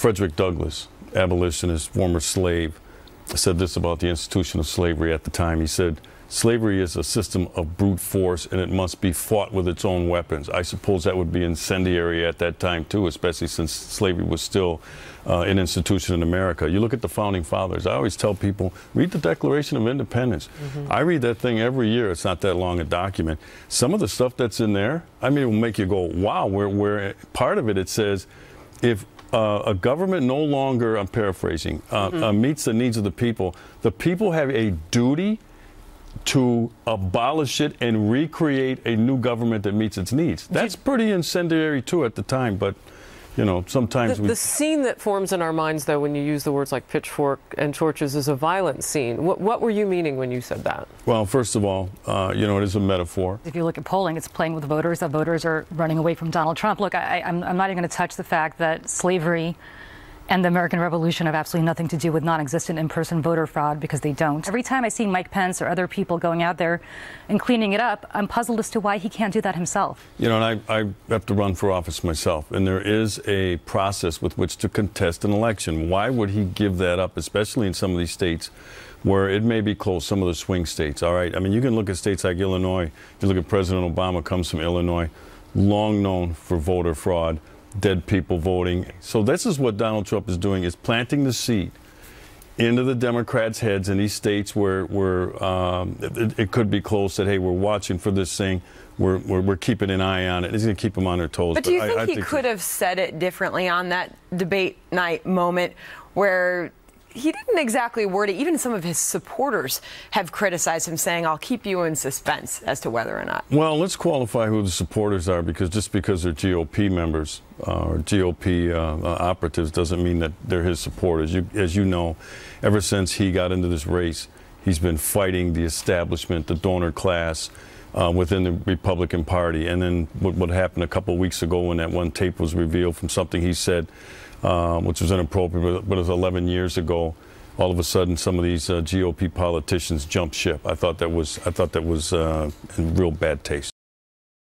Frederick Douglass, abolitionist, former slave, said this about the institution of slavery at the time. He said, "Slavery is a system of brute force, and it must be fought with its own weapons." I suppose that would be incendiary at that time, too, especially since slavery was still an institution in America. You look at the Founding Fathers. I always tell people, read the Declaration of Independence. I read that thing every year. It's not that long a document. Some of the stuff that's in there, I mean, it will make you go, wow, where part of it, it says, if a government no longer, I'm paraphrasing, meets the needs of the people have a duty to abolish it and recreate a new government that meets its needs. That's pretty incendiary, too, at the time, but, you know, sometimes the scene that forms in our minds, though, when you use the words like pitchfork and torches, is a violent scene. What were you meaning when you said that? Well, first of all, you know, it is a metaphor. If you look at polling, it's playing with voters. The voters are running away from Donald Trump. Look, I'm not even going to touch the fact that slavery and the American Revolution have absolutely nothing to do with non-existent in-person voter fraud, because they don't. Every time I see Mike Pence or other people going out there and cleaning it up, I'm puzzled as to why he can't do that himself. You know, and I have to run for office myself, and there is a process with which to contest an election. Why would he give that up, especially in some of these states where it may be close, some of the swing states, all right? I mean, you can look at states like Illinois. You look at President Obama, comes from Illinois, long known for voter fraud, dead people voting. So this is what Donald Trump is doing, is planting the seed into the Democrats' heads in these states where it could be close, that, hey, we're watching for this thing, we're keeping an eye on it. He's going to keep them on their toes. But do you think he could have said it differently on that debate night moment where he didn't exactly word it? Even some of his supporters have criticized him, saying, "I'll keep you in suspense as to whether or not." Well, let's qualify who the supporters are, because just because they're GOP members or GOP operatives doesn't mean that they're his supporters. As you know, ever since he got into this race, he's been fighting the establishment, the donor class within the Republican Party. And then what happened a couple of weeks ago when that one tape was revealed from something he said, which was inappropriate, but it was 11 years ago. All of a sudden, some of these GOP politicians jumped ship. I thought that was in real bad taste.